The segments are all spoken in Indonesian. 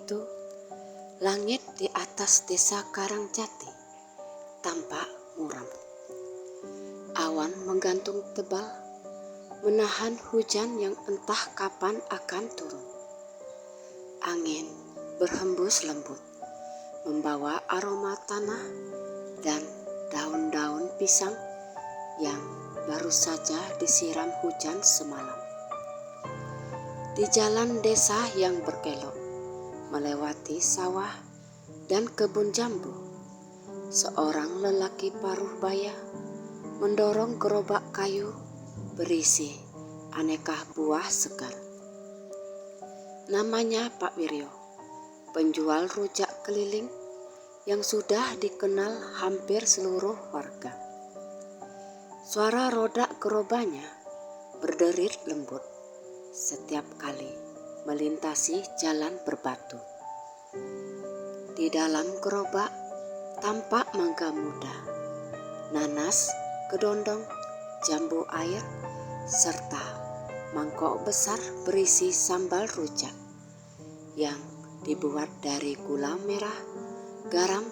itu, langit di atas desa Karangjati tampak muram. Awan menggantung tebal, menahan hujan yang entah kapan akan turun. Angin berhembus lembut, membawa aroma tanah dan daun-daun pisang yang baru saja disiram hujan semalam. Di jalan desa yang berkelok, melewati sawah dan kebun jambu, seorang lelaki paruh baya mendorong gerobak kayu berisi aneka buah segar. Namanya Pak Wiryo, penjual rujak keliling yang sudah dikenal hampir seluruh warga. Suara roda gerobaknya berderit lembut setiap kali melintasi jalan berbatu. Di dalam gerobak tampak mangga muda, nanas, kedondong, jambu air, serta mangkok besar berisi sambal rujak yang dibuat dari gula merah, garam,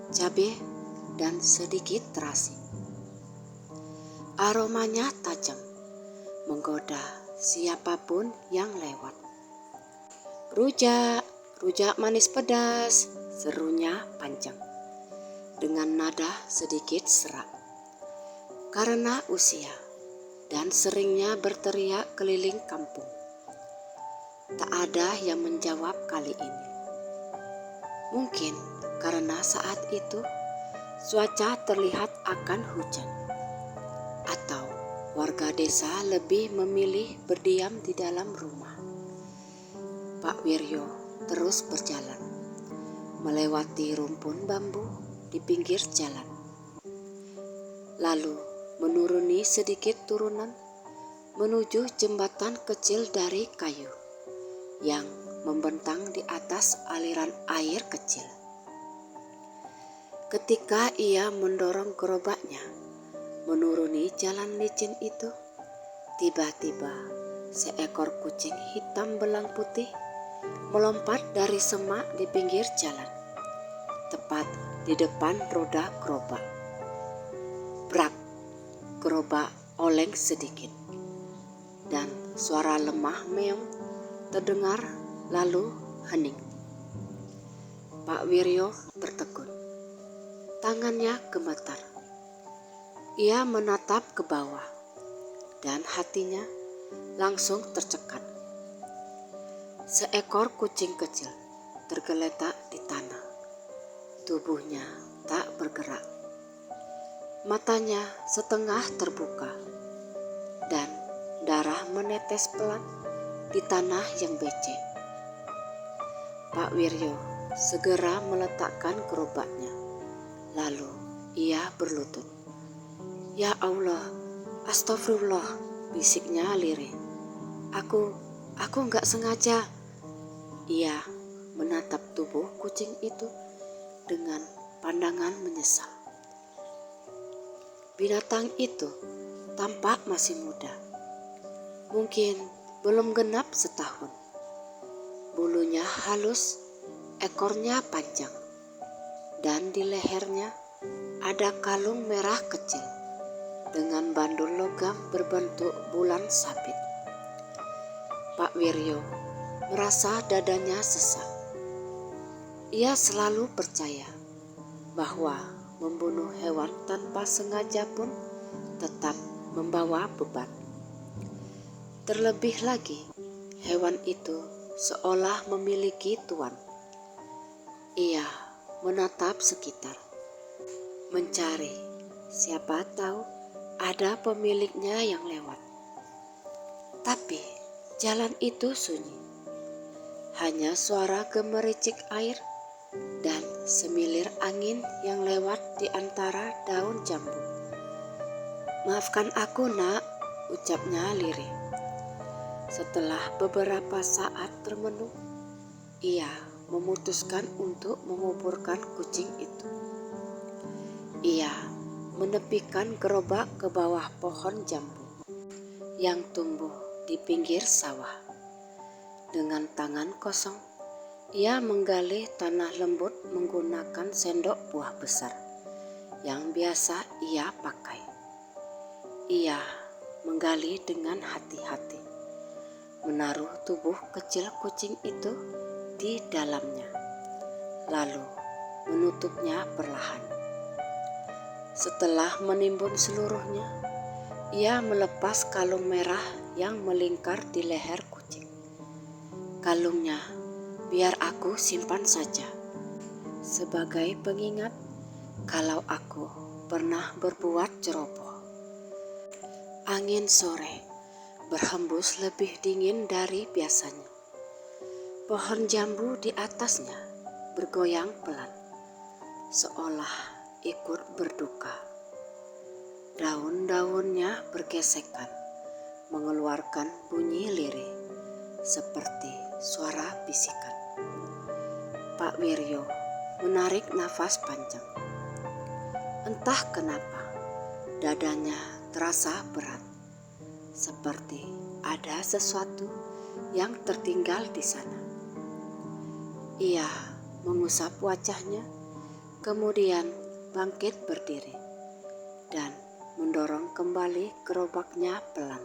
cabai, dan sedikit terasi. Aromanya tajam, menggoda siapapun yang lewat. "Rujak, rujak manis pedas," serunya panjang dengan nada sedikit serak. Karena usia dan seringnya berteriak keliling kampung, tak ada yang menjawab kali ini. Mungkin karena saat itu cuaca terlihat akan hujan, atau warga desa lebih memilih berdiam di dalam rumah. Pak Wiryo terus berjalan, melewati rumpun bambu di pinggir jalan, lalu menuruni sedikit turunan menuju jembatan kecil dari kayu yang membentang di atas aliran air kecil. Ketika ia mendorong gerobaknya menuruni jalan licin itu, tiba-tiba seekor kucing hitam belang putih melompat dari semak di pinggir jalan, tepat di depan roda gerobak. Brak! Gerobak oleng sedikit, dan suara lemah meong terdengar lalu hening. Pak Wiryo tertegun, tangannya gemetar. Ia menatap ke bawah, dan hatinya langsung tercekat. Seekor kucing kecil tergeletak di tanah. Tubuhnya tak bergerak. Matanya setengah terbuka, dan darah menetes pelan di tanah yang becek. Pak Wiryo segera meletakkan gerobaknya, lalu ia berlutut. "Ya Allah, astagfirullah," bisiknya lirih. Aku nggak sengaja." Ia menatap tubuh kucing itu dengan pandangan menyesal. Binatang itu tampak masih muda, mungkin belum genap setahun. Bulunya halus, ekornya panjang, dan di lehernya ada kalung merah kecil dengan bandul logam berbentuk bulan sabit. Pak Wiryo merasa dadanya sesak. Ia selalu percaya bahwa membunuh hewan tanpa sengaja pun tetap membawa beban. Terlebih lagi, hewan itu seolah memiliki tuan. Ia menatap sekitar, mencari siapa tahu ada pemiliknya yang lewat. Tapi jalan itu sunyi. Hanya suara gemericik air dan semilir angin yang lewat di antara daun jambu. "Maafkan aku, Nak," ucapnya lirih. Setelah beberapa saat termenung, ia memutuskan untuk menguburkan kucing itu. Ia menepikan gerobak ke bawah pohon jambu yang tumbuh di pinggir sawah. Dengan tangan kosong, Ia menggali tanah lembut menggunakan sendok buah besar yang biasa ia pakai. Ia menggali dengan hati-hati, menaruh tubuh kecil kucing itu di dalamnya, lalu menutupnya perlahan. Setelah menimbun seluruhnya, ia melepas kalung merah yang melingkar di leher kucing. Kalungnya biar aku simpan saja, sebagai pengingat kalau aku pernah berbuat ceroboh. Angin sore berhembus lebih dingin dari biasanya. Pohon jambu di atasnya bergoyang pelan, seolah ikut berduka. Daun-daunnya bergesekan, mengeluarkan bunyi lirih seperti suara bisikan. Pak Wiryo menarik nafas panjang. Entah kenapa, dadanya terasa berat, seperti ada sesuatu yang tertinggal di sana. Ia mengusap wajahnya, kemudian bangkit berdiri dan mendorong kembali gerobaknya pelan.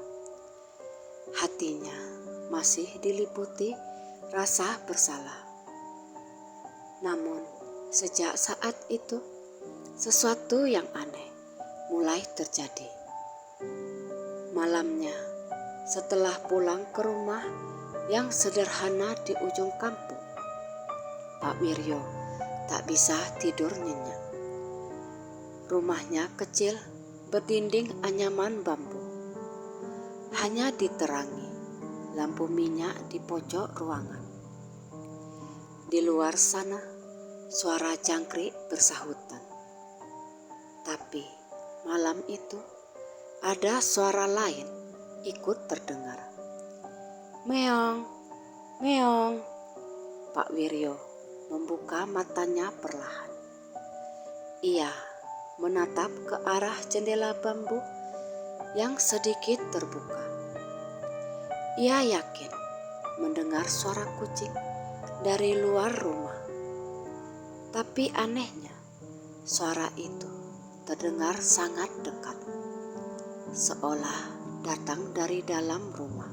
Hatinya masih diliputi rasa bersalah. Namun sejak saat itu, sesuatu yang aneh mulai terjadi. Malamnya, setelah pulang ke rumah yang sederhana di ujung kampung, Pak Wiryo tak bisa tidur nyenyak. Rumahnya kecil, berdinding anyaman bambu. Hanya diterangi lampu minyak di pojok ruangan. Di luar sana, suara jangkrik bersahutan. Tapi malam itu ada suara lain ikut terdengar. Meong, meong. Pak Wiryo membuka matanya perlahan. Ia menatap ke arah jendela bambu yang sedikit terbuka. Ia yakin mendengar suara kucing dari luar rumah. Tapi anehnya, suara itu terdengar sangat dekat, seolah datang dari dalam rumah.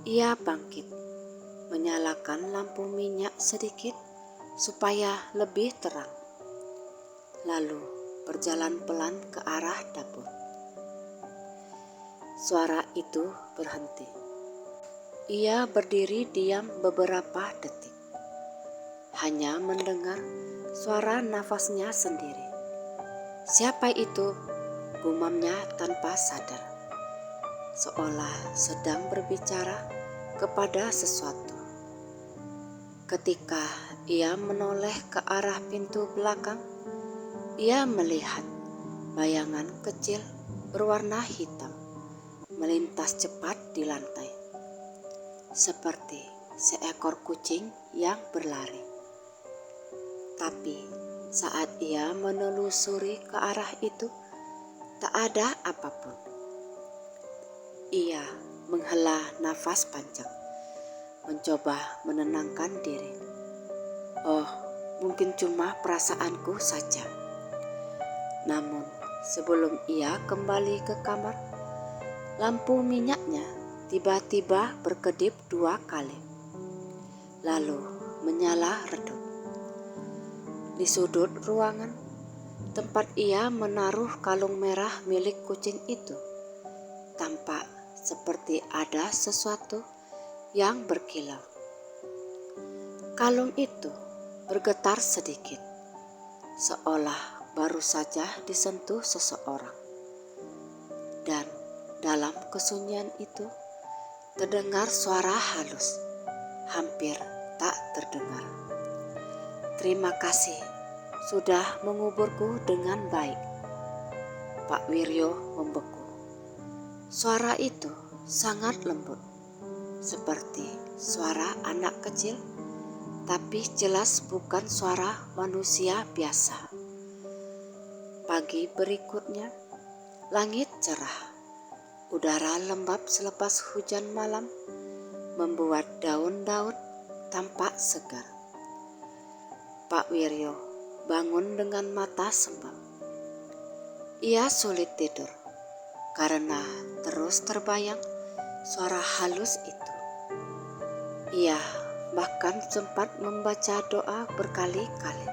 Ia bangkit, menyalakan lampu minyak sedikit supaya lebih terang, lalu berjalan pelan ke arah dapur. Suara itu berhenti. Ia berdiri diam beberapa detik, hanya mendengar suara nafasnya sendiri. Siapa itu? Gumamnya tanpa sadar, seolah sedang berbicara kepada sesuatu. Ketika ia menoleh ke arah pintu belakang, ia melihat bayangan kecil berwarna hitam melintas cepat di lantai, seperti seekor kucing yang berlari. Tapi saat ia menelusuri ke arah itu, tak ada apapun. Ia menghela nafas panjang, mencoba menenangkan diri. Oh, mungkin cuma perasaanku saja. Namun sebelum ia kembali ke kamar, lampu minyaknya tiba-tiba berkedip 2 kali, lalu menyala redup. Di sudut ruangan, tempat ia menaruh kalung merah milik kucing itu, tampak seperti ada sesuatu yang berkilau. Kalung itu bergetar sedikit, seolah baru saja disentuh seseorang. Dan dalam kesunyian itu terdengar suara halus, hampir tak terdengar. Terima kasih sudah menguburku dengan baik. Pak Wiryo membeku. Suara itu sangat lembut, seperti suara anak kecil, tapi jelas bukan suara manusia biasa. Pagi berikutnya, langit cerah. Udara lembab selepas hujan malam membuat daun-daun tampak segar. Pak Wiryo bangun dengan mata sembab. Ia sulit tidur karena terus terbayang suara halus itu. Ia bahkan sempat membaca doa berkali-kali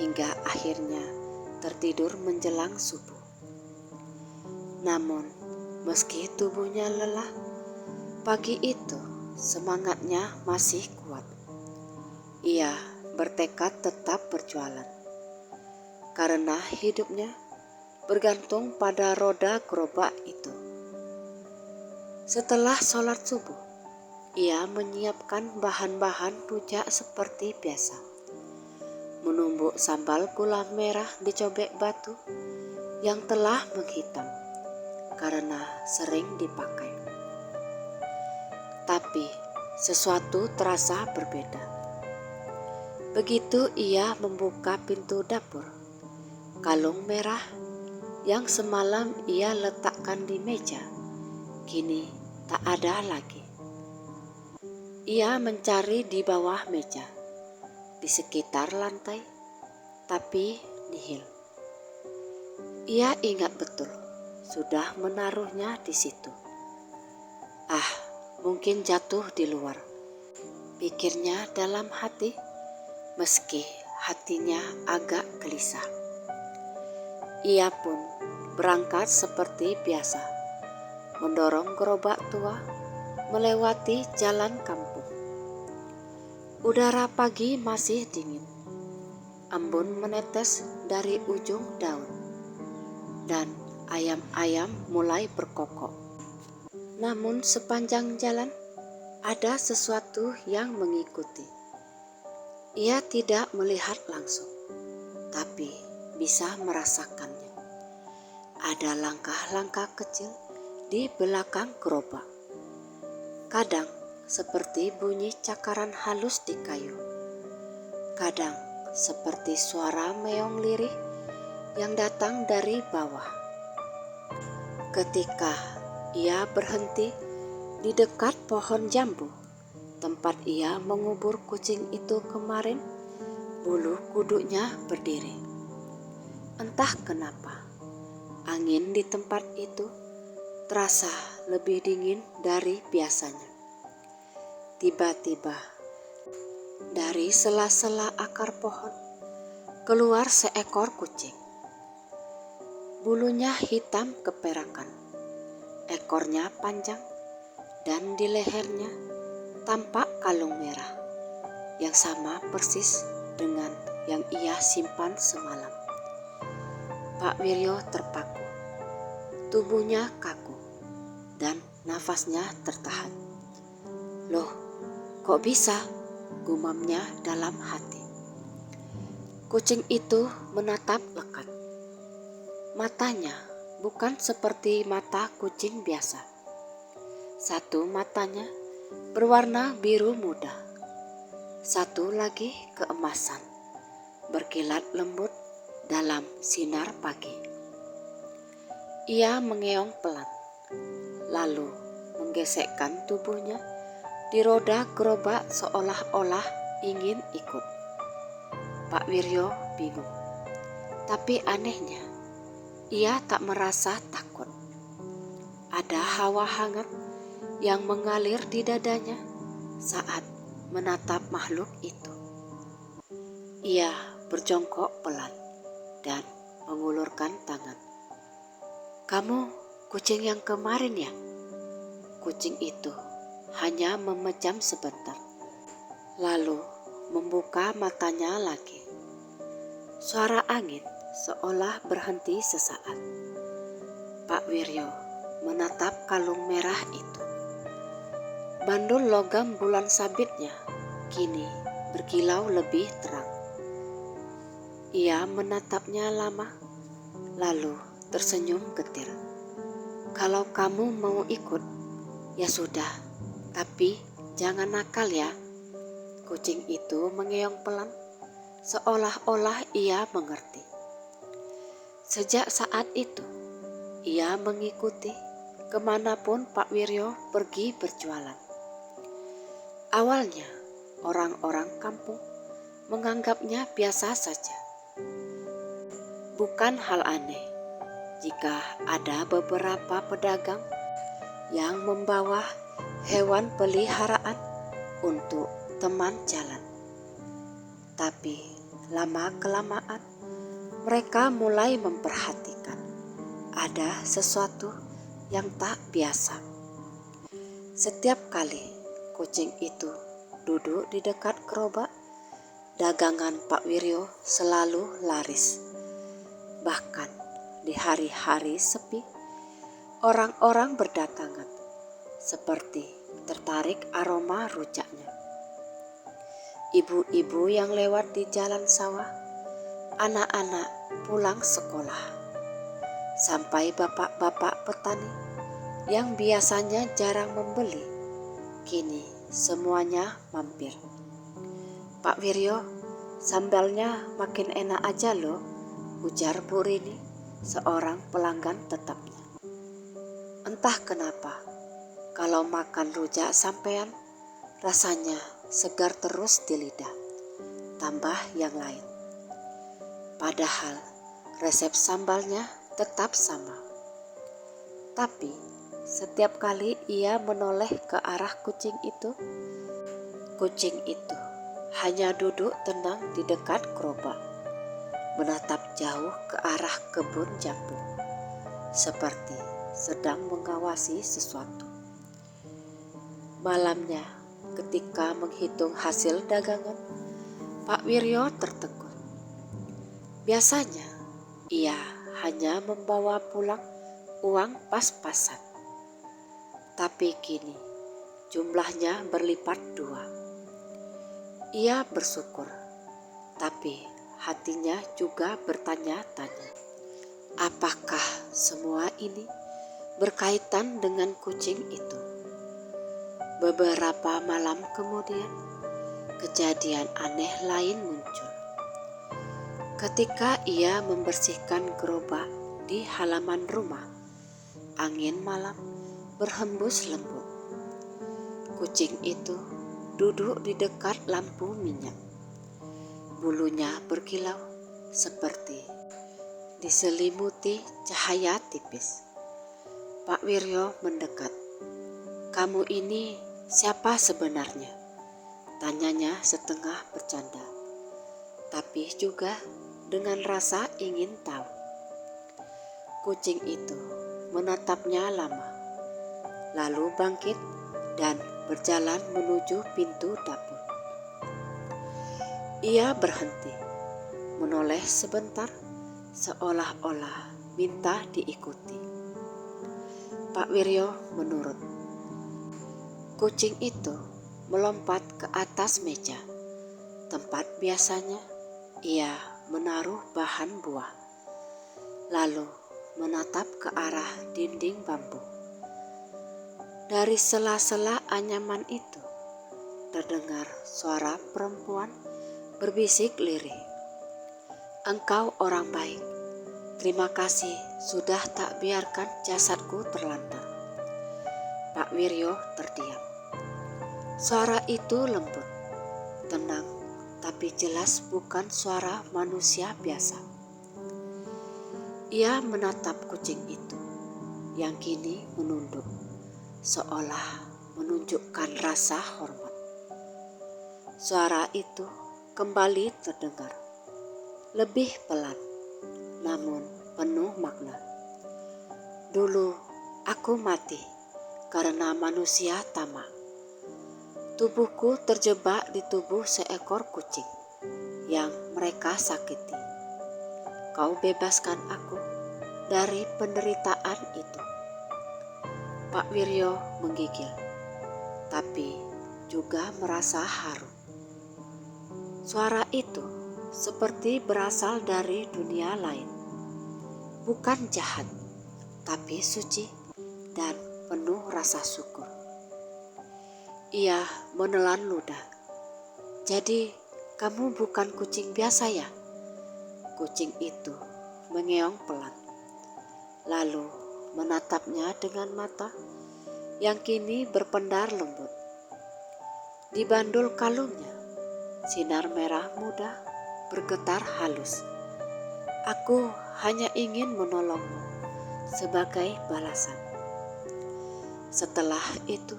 hingga akhirnya tertidur menjelang subuh. Namun meski tubuhnya lelah, pagi itu semangatnya masih kuat. Ia bertekad tetap berjualan karena hidupnya bergantung pada roda gerobak itu. Setelah sholat subuh, ia menyiapkan bahan-bahan rujak seperti biasa. Menumbuk sambal gula merah di cobek batu yang telah menghitam karena sering dipakai. Tapi sesuatu terasa berbeda. Begitu ia membuka pintu dapur, kalung merah yang semalam ia letakkan di meja kini tak ada lagi. Ia mencari di bawah meja, di sekitar lantai, tapi nihil. Ia ingat betul sudah menaruhnya di situ. Mungkin jatuh di luar, pikirnya dalam hati, meski hatinya agak gelisah. Ia pun berangkat seperti biasa, mendorong gerobak tua melewati jalan kampung. Udara pagi masih dingin, embun menetes dari ujung daun, dan ayam-ayam mulai berkokok. Namun sepanjang jalan ada sesuatu yang mengikuti. Ia tidak melihat langsung, tapi bisa merasakannya. Ada langkah-langkah kecil di belakang gerobak. Kadang seperti bunyi cakaran halus di kayu. Kadang seperti suara meong lirih yang datang dari bawah. Ketika ia berhenti di dekat pohon jambu, tempat ia mengubur kucing itu kemarin, bulu kuduknya berdiri. Entah kenapa, angin di tempat itu terasa lebih dingin dari biasanya. Tiba-tiba, dari sela-sela akar pohon, keluar seekor kucing. Bulunya hitam keperakan. Ekornya panjang dan di lehernya tampak kalung merah yang sama persis dengan yang ia simpan semalam. Pak Wiryo terpaku, tubuhnya kaku dan nafasnya tertahan. Loh, kok bisa? Gumamnya dalam hati. Kucing itu menatap lekat. Matanya bukan seperti mata kucing biasa. Satu matanya berwarna biru muda, satu lagi keemasan, berkilat lembut dalam sinar pagi. Ia mengeong pelan, lalu menggesekkan tubuhnya di roda gerobak seolah-olah ingin ikut. Pak Wiryo bingung, tapi anehnya ia tak merasa takut. Ada hawa hangat yang mengalir di dadanya saat menatap makhluk itu. Ia berjongkok pelan dan mengulurkan tangan. Kamu kucing yang kemarin ya? Kucing itu hanya memejam sebentar, lalu membuka matanya lagi. Suara angin seolah berhenti sesaat. Pak Wiryo menatap kalung merah itu. Bandul logam bulan sabitnya kini berkilau lebih terang. Ia menatapnya lama, lalu tersenyum getir. Kalau kamu mau ikut, ya sudah, tapi jangan nakal ya. Kucing itu mengeong pelan, seolah-olah ia mengerti. Sejak saat itu, ia mengikuti kemanapun Pak Wiryo pergi berjualan. Awalnya, orang-orang kampung menganggapnya biasa saja. Bukan hal aneh jika ada beberapa pedagang yang membawa hewan peliharaan untuk teman jalan. Tapi lama-kelamaan mereka mulai memperhatikan ada sesuatu yang tak biasa. Setiap kali kucing itu duduk di dekat gerobak, dagangan Pak Wiryo selalu laris. Bahkan di hari-hari sepi, orang-orang berdatangan seperti tertarik aroma rujaknya. Ibu-ibu yang lewat di jalan sawah, anak-anak pulang sekolah, sampai bapak-bapak petani yang biasanya jarang membeli, kini semuanya mampir. "Pak Wiryo, sambalnya makin enak aja loh," ujar Bu Rini, seorang pelanggan tetapnya. "Entah kenapa, kalau makan rujak sampean, rasanya segar terus di lidah," tambah yang lain. Padahal resep sambalnya tetap sama. Tapi setiap kali ia menoleh ke arah kucing itu hanya duduk tenang di dekat gerobak, menatap jauh ke arah kebun jambu, seperti sedang mengawasi sesuatu. Malamnya, ketika menghitung hasil dagangan, Pak Wiryo tertegun. Biasanya ia hanya membawa pulang uang pas-pasan, tapi kini jumlahnya berlipat 2. Ia bersyukur, tapi hatinya juga bertanya-tanya, apakah semua ini berkaitan dengan kucing itu? Beberapa malam kemudian, kejadian aneh lain muncul. Ketika ia membersihkan gerobak di halaman rumah, angin malam berhembus lembut. Kucing itu duduk di dekat lampu minyak. Bulunya berkilau seperti diselimuti cahaya tipis. Pak Wiryo mendekat. "Kamu ini siapa sebenarnya?" tanyanya setengah bercanda, tapi juga dengan rasa ingin tahu. Kucing itu menatapnya lama, lalu bangkit dan berjalan menuju pintu dapur. Ia berhenti, menoleh sebentar, seolah-olah minta diikuti. Pak Wiryo menurut. Kucing itu melompat ke atas meja, tempat biasanya ia menaruh bahan buah, lalu menatap ke arah dinding bambu. Dari sela-sela anyaman itu terdengar suara perempuan berbisik lirih, "Engkau orang baik. Terima kasih sudah tak biarkan jasadku terlantar." Pak Wiryo terdiam. Suara itu lembut, tenang, tapi jelas bukan suara manusia biasa. Ia menatap kucing itu yang kini menunduk, seolah menunjukkan rasa hormat. Suara itu kembali terdengar, lebih pelan, namun penuh makna. "Dulu aku mati karena manusia tamak. Tubuhku terjebak di tubuh seekor kucing yang mereka sakiti. Kau bebaskan aku dari penderitaan itu." Pak Wiryo menggigil, tapi juga merasa haru. Suara itu seperti berasal dari dunia lain, bukan jahat, tapi suci dan penuh rasa syukur. Ia menelan ludah. "Jadi kamu bukan kucing biasa ya?" Kucing itu mengeong pelan, lalu menatapnya dengan mata yang kini berpendar lembut. Di bandul kalungnya, sinar merah muda bergetar halus. Aku hanya ingin menolongmu sebagai balasan. Setelah itu,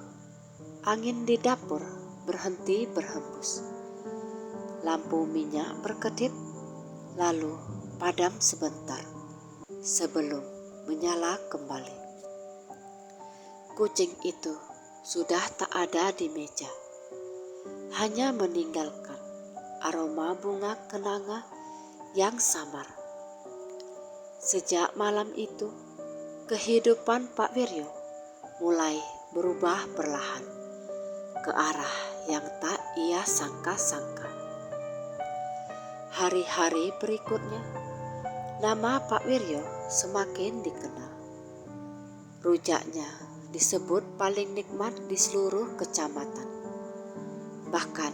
angin di dapur berhenti berhembus. Lampu minyak berkedip, lalu padam sebentar sebelum menyala kembali. Kucing itu sudah tak ada di meja, hanya meninggalkan aroma bunga kenanga yang samar. Sejak malam itu, kehidupan Pak Wiryo mulai berubah perlahan ke arah yang tak ia sangka-sangka. Hari-hari berikutnya, nama Pak Wiryo semakin dikenal. Rujaknya disebut paling nikmat di seluruh kecamatan. Bahkan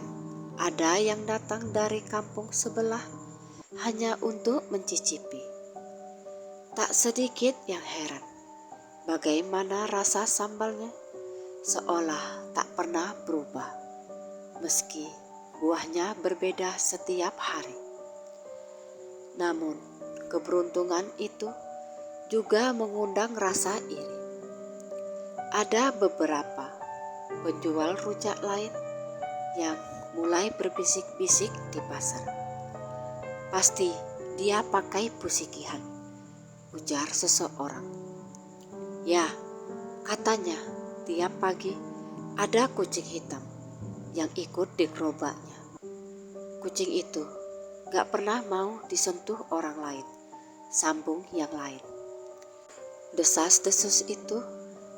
ada yang datang dari kampung sebelah hanya untuk mencicipi. Tak sedikit yang heran bagaimana rasa sambalnya seolah tak pernah berubah, meski buahnya berbeda setiap hari. Namun keberuntungan itu juga mengundang rasa iri. Ada beberapa penjual rujak lain yang mulai berbisik-bisik di pasar. Pasti dia pakai pusikihan, ujar seseorang. Ya, katanya tiap pagi ada kucing hitam yang ikut di gerobaknya. Kucing itu gak pernah mau disentuh orang lain, sambung yang lain. Desas-desus itu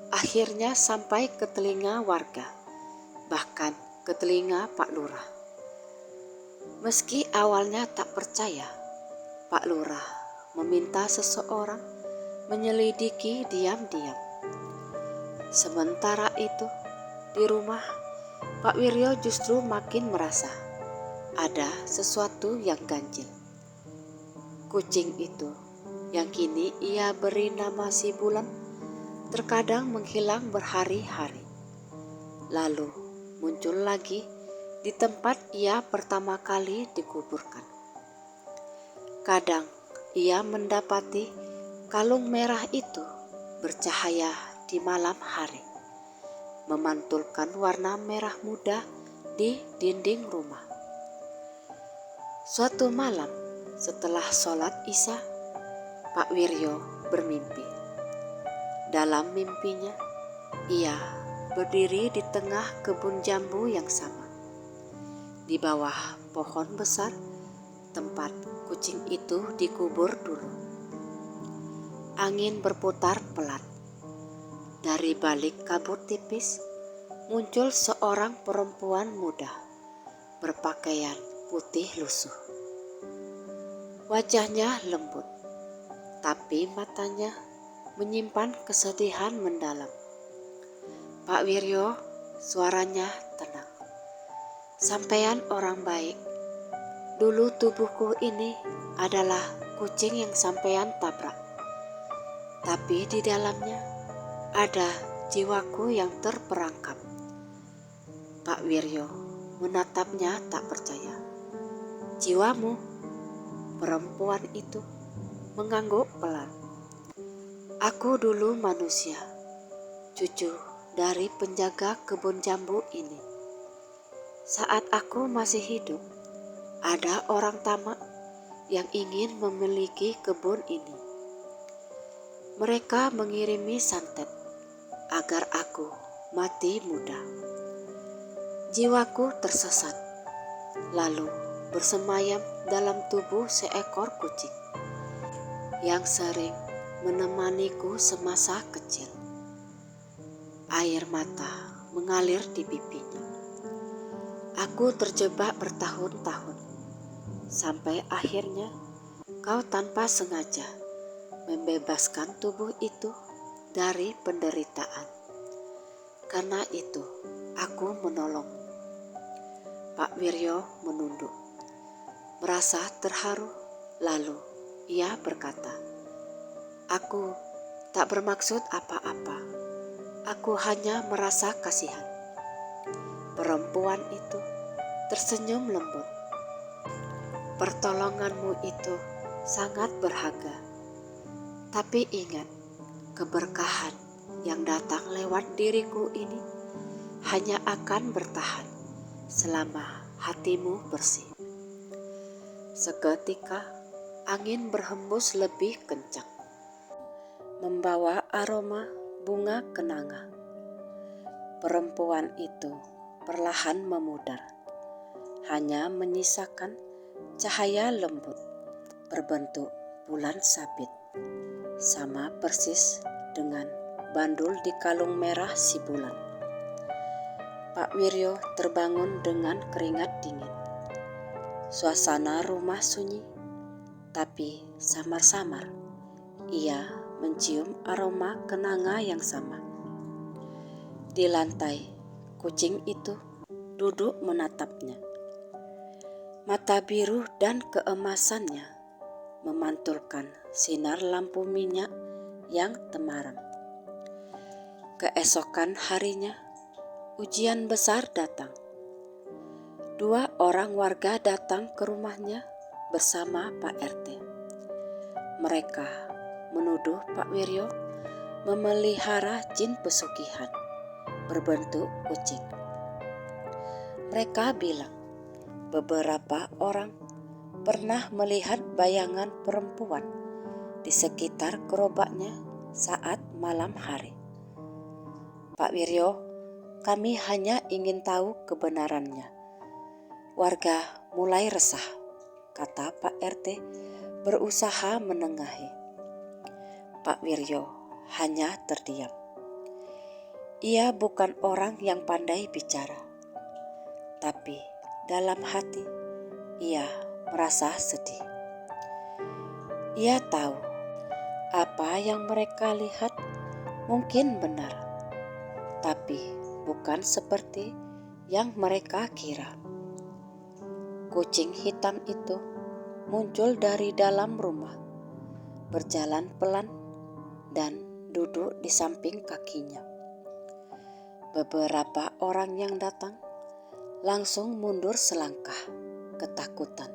akhirnya sampai ke telinga warga, bahkan ke telinga Pak Lurah. Meski awalnya tak percaya, Pak Lurah meminta seseorang menyelidiki diam-diam. Sementara itu, di rumah, Pak Wiryo justru makin merasa ada sesuatu yang ganjil. Kucing itu, yang kini ia beri nama si Bulan, terkadang menghilang berhari-hari, lalu muncul lagi di tempat ia pertama kali dikuburkan. Kadang ia mendapati kalung merah itu bercahaya di malam hari, memantulkan warna merah muda di dinding rumah. Suatu malam setelah sholat Isya, Pak Wiryo bermimpi. Dalam mimpinya, ia berdiri di tengah kebun jambu yang sama. Di bawah pohon besar, tempat kucing itu dikubur dulu. Angin berputar pelan. Dari balik kabut tipis, muncul seorang perempuan muda, berpakaian putih lusuh. Wajahnya lembut, tapi matanya menyimpan kesedihan mendalam. Pak Wiryo, suaranya tenang. Sampean orang baik. Dulu tubuhku ini adalah kucing yang sampean tabrak. Tapi di dalamnya ada jiwaku yang terperangkap. Pak Wiryo menatapnya tak percaya. Jiwamu? Perempuan itu mengangguk pelan. Aku dulu manusia, cucu dari penjaga kebun jambu ini. Saat aku masih hidup, ada orang tamak yang ingin memiliki kebun ini. Mereka mengirimi santet agar aku mati muda. Jiwaku tersesat, lalu bersemayam dalam tubuh seekor kucing yang sering menemaniku semasa kecil. Air mata mengalir di pipinya. Aku terjebak bertahun-tahun, sampai akhirnya kau tanpa sengaja membebaskan tubuh itu dari penderitaan. Karena itu, aku menolongmu. Pak Wiryo menunduk, merasa terharu, lalu ia berkata, aku tak bermaksud apa-apa. Aku hanya merasa kasihan. Perempuan itu tersenyum lembut. Pertolonganmu itu sangat berharga. Tapi ingat, keberkahan yang datang lewat diriku ini hanya akan bertahan selama hatimu bersih. Seketika angin berhembus lebih kencang, membawa aroma bunga kenanga. Perempuan itu perlahan memudar, hanya menyisakan cahaya lembut berbentuk bulan sabit, sama persis dengan bandul di kalung merah si bulan. Pak Wiryo terbangun dengan keringat dingin. Suasana rumah sunyi, tapi samar-samar ia mencium aroma kenanga yang sama. Di lantai, kucing itu duduk menatapnya. Mata biru dan keemasannya memantulkan sinar lampu minyak yang temaram. Keesokan harinya, ujian besar datang. 2 orang warga datang ke rumahnya bersama Pak RT. Mereka menuduh Pak Wiryo memelihara jin pesugihan berbentuk kucing. Mereka bilang beberapa orang pernah melihat bayangan perempuan di sekitar gerobaknya saat malam hari. Pak Wiryo, kami hanya ingin tahu kebenarannya. Warga mulai resah, kata Pak RT berusaha menengahi. Pak Wiryo hanya terdiam. Ia bukan orang yang pandai bicara, tapi dalam hati ia merasa sedih. Ia tahu apa yang mereka lihat mungkin benar, tapi bukan seperti yang mereka kira. Kucing hitam itu muncul dari dalam rumah, berjalan pelan dan duduk di samping kakinya. Beberapa orang yang datang langsung mundur selangkah, ketakutan.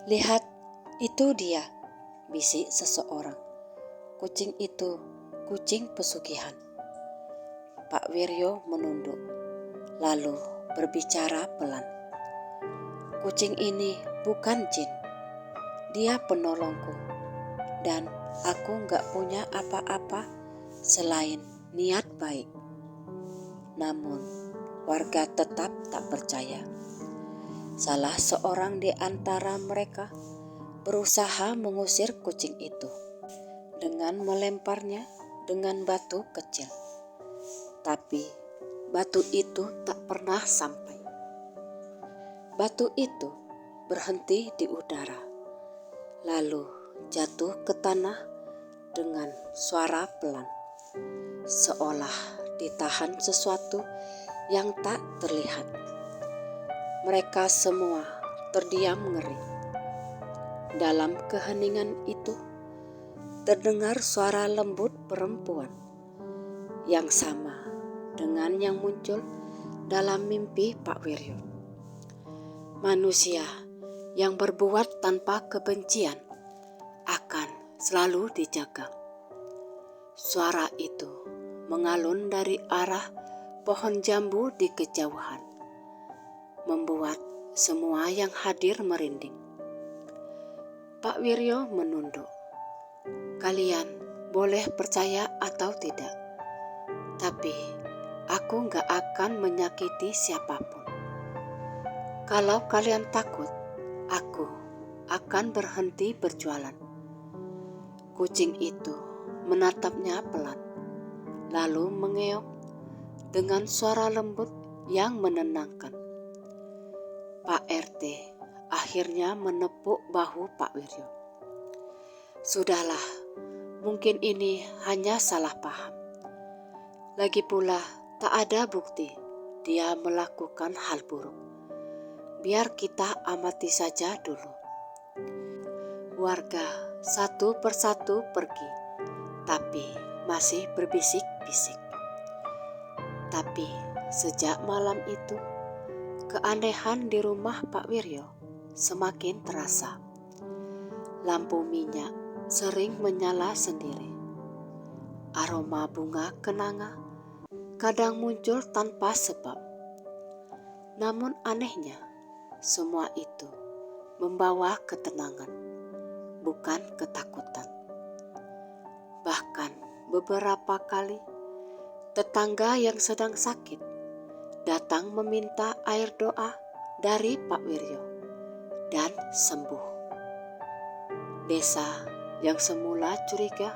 Lihat, itu dia, bisik seseorang. Kucing itu kucing pesugihan. Pak Wiryo menunduk, lalu berbicara pelan. Kucing ini bukan jin, dia penolongku, dan aku gak punya apa-apa selain niat baik. Namun warga tetap tak percaya. Salah seorang di antara mereka berusaha mengusir kucing itu dengan melemparnya dengan batu kecil. Tapi batu itu tak pernah sampai. Batu itu berhenti di udara, lalu jatuh ke tanah dengan suara pelan, seolah ditahan sesuatu yang tak terlihat. Mereka semua terdiam ngeri. Dalam keheningan itu terdengar suara lembut perempuan yang sama dengan yang muncul dalam mimpi Pak Wiryo. Manusia yang berbuat tanpa kebencian akan selalu dijaga. Suara itu mengalun dari arah pohon jambu di kejauhan, membuat semua yang hadir merinding. Pak Wiryo menunduk. Kalian boleh percaya atau tidak, tapi aku gak akan menyakiti siapapun. Kalau kalian takut, aku akan berhenti berjualan. Kucing itu menatapnya pelan, lalu mengeok dengan suara lembut yang menenangkan. Pak RT akhirnya menepuk bahu Pak Wiryo. Sudahlah, mungkin ini hanya salah paham. Lagi pula tak ada bukti dia melakukan hal buruk. Biar kita amati saja dulu. Warga satu persatu pergi, tapi masih berbisik-bisik. Tapi sejak malam itu, keanehan di rumah Pak Wiryo semakin terasa. Lampu minyak sering menyala sendiri. Aroma bunga kenanga kadang muncul tanpa sebab. Namun anehnya, semua itu membawa ketenangan, bukan ketakutan. Bahkan beberapa kali, tetangga yang sedang sakit datang meminta air doa dari Pak Wiryo dan sembuh. Desa yang semula curiga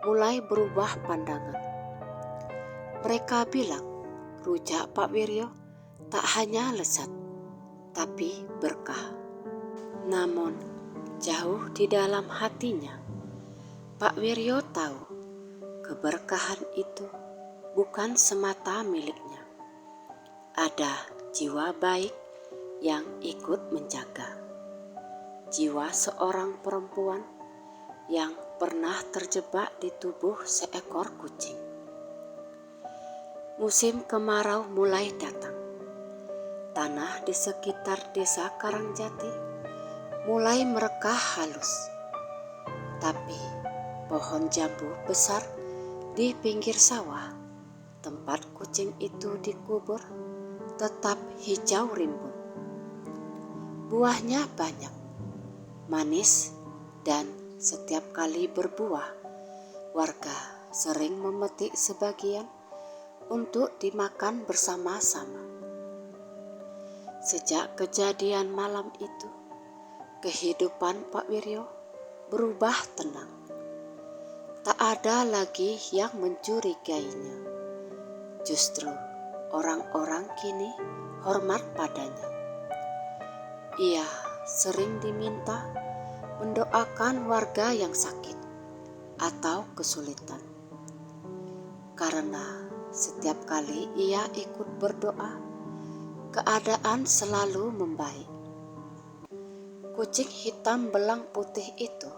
mulai berubah pandangan. Mereka bilang rujak Pak Wiryo tak hanya lezat, tapi berkah. Namun jauh di dalam hatinya, Pak Wiryo tahu keberkahan itu bukan semata miliknya. Ada jiwa baik yang ikut menjaga. Jiwa seorang perempuan yang pernah terjebak di tubuh seekor kucing. Musim kemarau mulai datang. Tanah di sekitar desa Karangjati mulai merekah halus. Tapi pohon jambu besar di pinggir sawah, tempat kucing itu dikubur, tetap hijau rimbun. Buahnya banyak, manis, dan setiap kali berbuah, warga sering memetik sebagian untuk dimakan bersama-sama. Sejak kejadian malam itu, kehidupan Pak Wiryo berubah tenang. Tak ada lagi yang mencurigainya. Justru orang-orang kini hormat padanya. Ia sering diminta mendoakan warga yang sakit atau kesulitan. Karena setiap kali ia ikut berdoa, keadaan selalu membaik. Kucing hitam belang putih itu,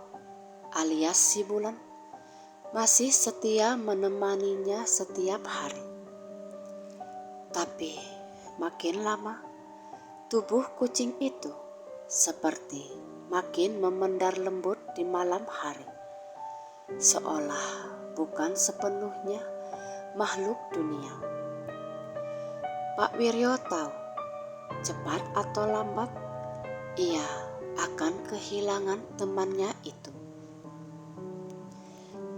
alias si Bulan, masih setia menemaninya setiap hari. Tapi makin lama, tubuh kucing itu seperti makin memendar lembut di malam hari, seolah bukan sepenuhnya makhluk dunia. Pak Wiryo tahu, cepat atau lambat, ia akan kehilangan temannya itu.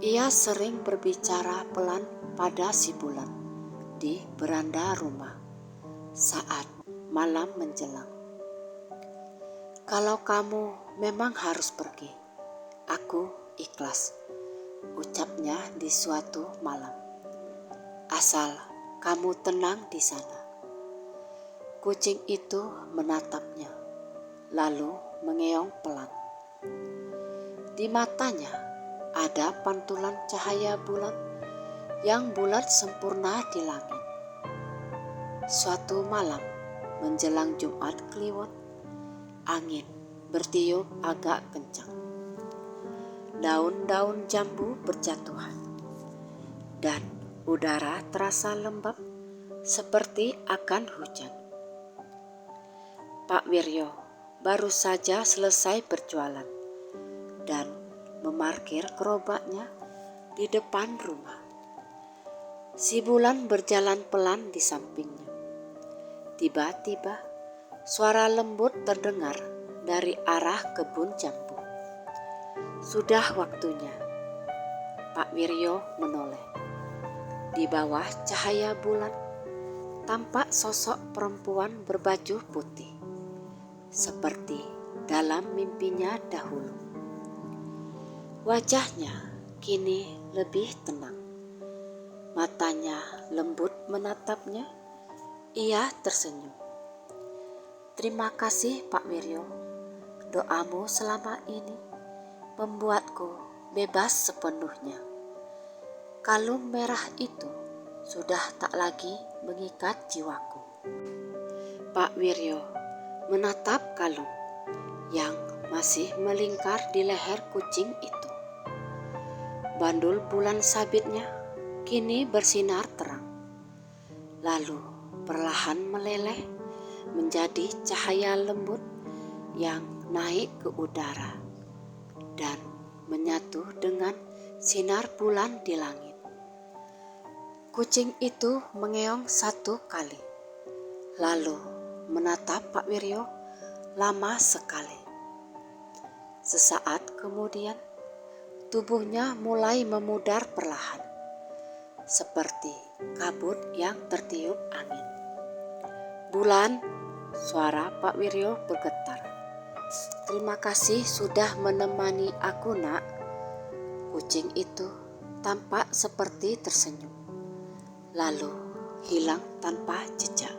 Ia sering berbicara pelan pada si Bulan di beranda rumah saat malam menjelang. "Kalau kamu memang harus pergi, aku ikhlas," ucapnya di suatu malam. "Asal kamu tenang di sana." Kucing itu menatapnya, lalu mengeong pelan. Di matanya ada pantulan cahaya bulan yang bulat sempurna di langit. Suatu malam menjelang Jumat Kliwon, angin bertiup agak kencang. Daun-daun jambu berjatuhan dan udara terasa lembab seperti akan hujan. Pak Wiryo baru saja selesai berjualan dan memarkir gerobaknya di depan rumah. Si Bulan berjalan pelan di sampingnya. Tiba-tiba suara lembut terdengar dari arah kebun jambu. "Sudah waktunya." Pak Wiryo menoleh. Di bawah cahaya bulan, tampak sosok perempuan berbaju putih, seperti dalam mimpinya dahulu. Wajahnya kini lebih tenang. Matanya lembut menatapnya. Ia tersenyum. "Terima kasih Pak Wiryo. Doamu selama ini membuatku bebas sepenuhnya. Kalung merah itu sudah tak lagi mengikat jiwaku." Pak Wiryo menatap kalung yang masih melingkar di leher kucing itu. Bandul bulan sabitnya kini bersinar terang. lalu perlahan meleleh menjadi cahaya lembut yang naik ke udara dan menyatu dengan sinar bulan di langit. Kucing itu mengeong 1 kali, lalu menatap Pak Wiryo lama sekali. Sesaat kemudian, tubuhnya mulai memudar perlahan, seperti kabut yang tertiup angin. "Bulan," suara Pak Wiryo bergetar. "Terima kasih sudah menemani aku, Nak." Kucing itu tampak seperti tersenyum, lalu hilang tanpa jejak.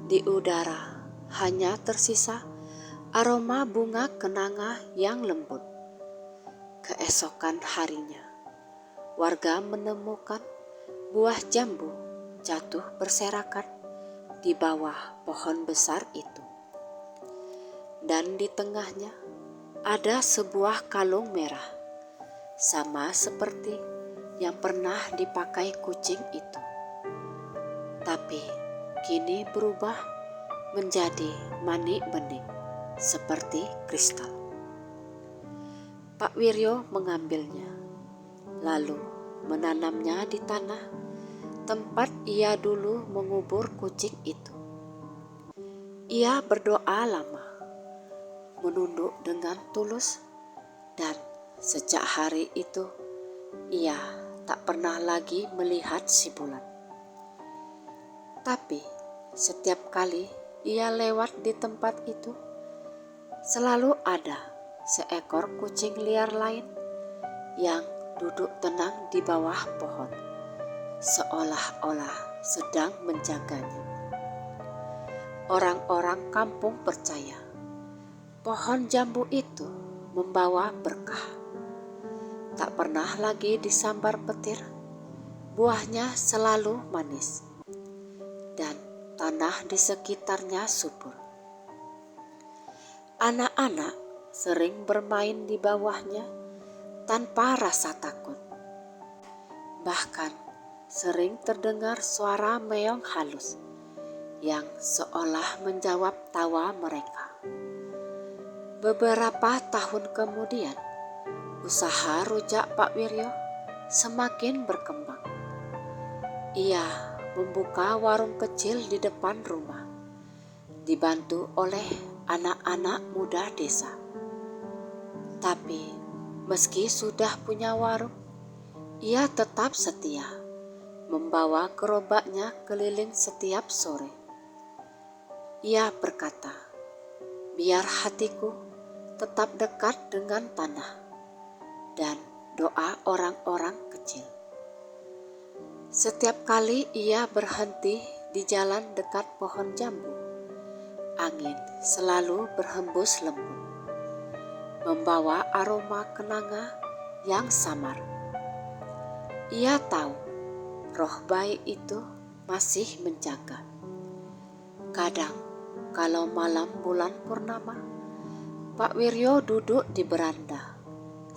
Di udara hanya tersisa aroma bunga kenanga yang lembut. Keesokan harinya, warga menemukan buah jambu jatuh berserakan di bawah pohon besar itu. Dan di tengahnya ada sebuah kalung merah, sama seperti yang pernah dipakai kucing itu. Tapi kini berubah menjadi manik-bening seperti kristal. Pak Wiryo mengambilnya, lalu menanamnya di tanah tempat ia dulu mengubur kucing itu. Ia berdoa lama, menunduk dengan tulus, dan sejak hari itu ia tak pernah lagi melihat si bulan. Tapi setiap kali ia lewat di tempat itu, selalu ada seekor kucing liar lain yang duduk tenang di bawah pohon, seolah-olah sedang menjaganya. Orang-orang kampung percaya pohon jambu itu membawa berkah. Tak pernah lagi disambar petir, buahnya selalu manis, dan tanah di sekitarnya subur. Anak-anak sering bermain di bawahnya tanpa rasa takut. Bahkan sering terdengar suara meong halus yang seolah menjawab tawa mereka. Beberapa tahun kemudian, usaha rujak Pak Wiryo semakin berkembang. Ia membuka warung kecil di depan rumah, dibantu oleh anak-anak muda desa. Tapi meski sudah punya warung, ia tetap setia membawa gerobaknya keliling setiap sore. Ia berkata, "Biar hatiku tetap dekat dengan tanah dan doa orang-orang kecil." Setiap kali ia berhenti di jalan dekat pohon jambu, angin selalu berhembus lembut, membawa aroma kenanga yang samar. Ia tahu roh baik itu masih menjaga. Kadang kalau malam bulan purnama, Pak Wiryo duduk di beranda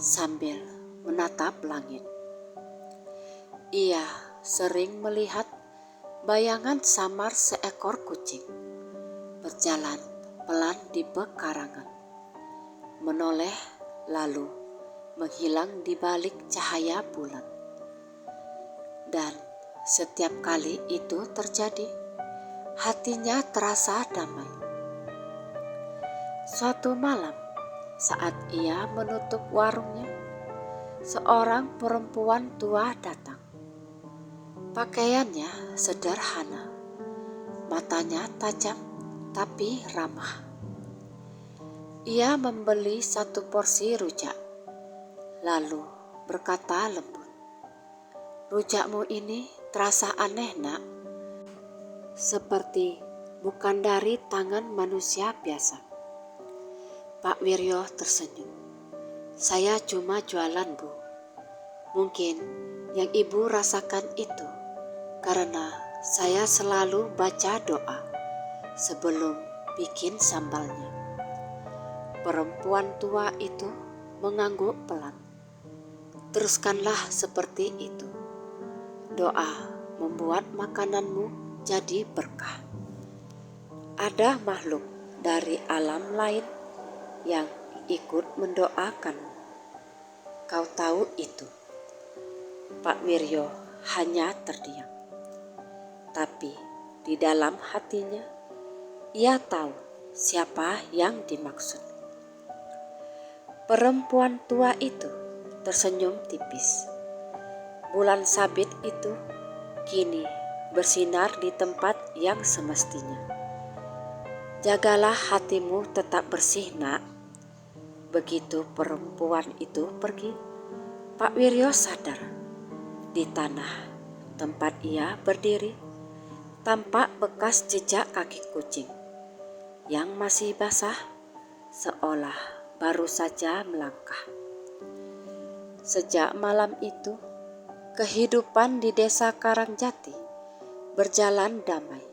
sambil menatap langit. Ia sering melihat bayangan samar seekor kucing berjalan pelan di pekarangan, menoleh lalu menghilang di balik cahaya bulan. Dan setiap kali itu terjadi, hatinya terasa damai. Suatu malam, saat ia menutup warungnya, seorang perempuan tua datang. Pakaiannya sederhana, matanya tajam tapi ramah. Ia membeli 1 porsi rujak, lalu berkata lembut, "Rujakmu ini terasa aneh, Nak. Seperti bukan dari tangan manusia biasa." Pak Wiryo tersenyum. "Saya cuma jualan, Bu. Mungkin yang Ibu rasakan itu karena saya selalu baca doa sebelum bikin sambalnya." Perempuan tua itu mengangguk pelan. "Teruskanlah seperti itu. Doa membuat makananmu jadi berkah. Ada makhluk dari alam lain yang ikut mendoakanmu. Kau tahu itu. Pak Wiryo hanya terdiam. Tapi di dalam hatinya, ia tahu siapa yang dimaksud. Perempuan tua itu tersenyum tipis. Bulan sabit itu kini bersinar di tempat yang semestinya. Jagalah hatimu tetap bersih, nak. Begitu perempuan itu pergi, Pak Wiryo sadar di tanah tempat ia berdiri tampak bekas jejak kaki kucing yang masih basah, seolah baru saja melangkah. Sejak malam itu, kehidupan di desa Karangjati berjalan damai.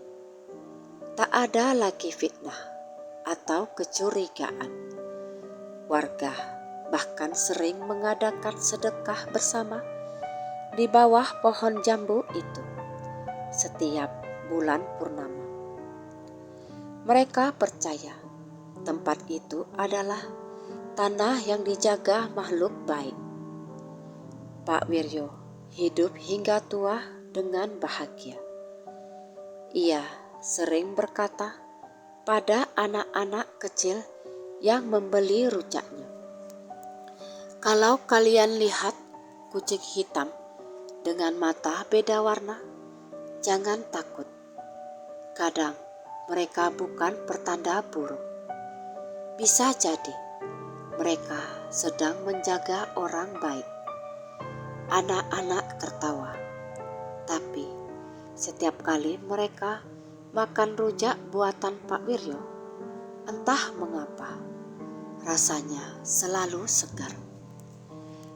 Tak ada lagi fitnah atau kecurigaan. Warga bahkan sering mengadakan sedekah bersama di bawah pohon jambu itu setiap bulan purnama. Mereka percaya tempat itu adalah tanah yang dijaga makhluk baik. Pak Wiryo hidup hingga tua dengan bahagia. Ia sering berkata pada anak-anak kecil yang membeli rujaknya, "Kalau kalian lihat kucing hitam dengan mata beda warna, jangan takut. Kadang mereka bukan pertanda buruk. Bisa jadi mereka sedang menjaga orang baik." Anak-anak tertawa. Tapi setiap kali mereka makan rujak buatan Pak Wiryo, entah mengapa rasanya selalu segar.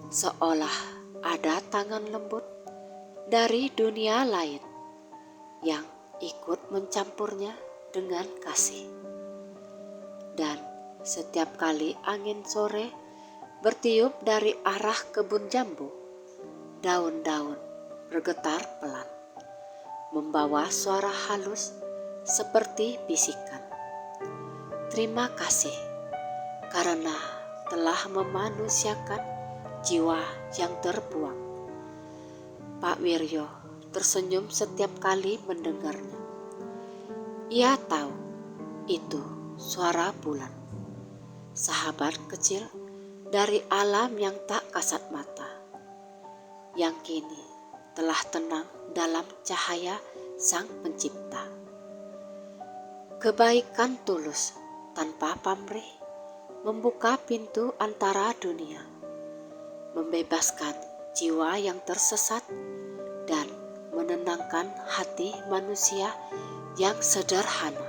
Seolah ada tangan lembut dari dunia lain yang ikut mencampurnya dengan kasih. Dan setiap kali angin sore bertiup dari arah kebun jambu, daun-daun bergetar pelan, membawa suara halus seperti bisikan. Terima kasih karena telah memanusiakan jiwa yang terbuang. Pak Wiryo tersenyum setiap kali mendengarnya. Ia tahu itu suara bulan, sahabat kecil dari alam yang tak kasat mata, yang kini telah tenang dalam cahaya Sang Pencipta. Kebaikan tulus tanpa pamrih membuka pintu antara dunia, membebaskan jiwa yang tersesat dan menenangkan hati manusia yang sederhana.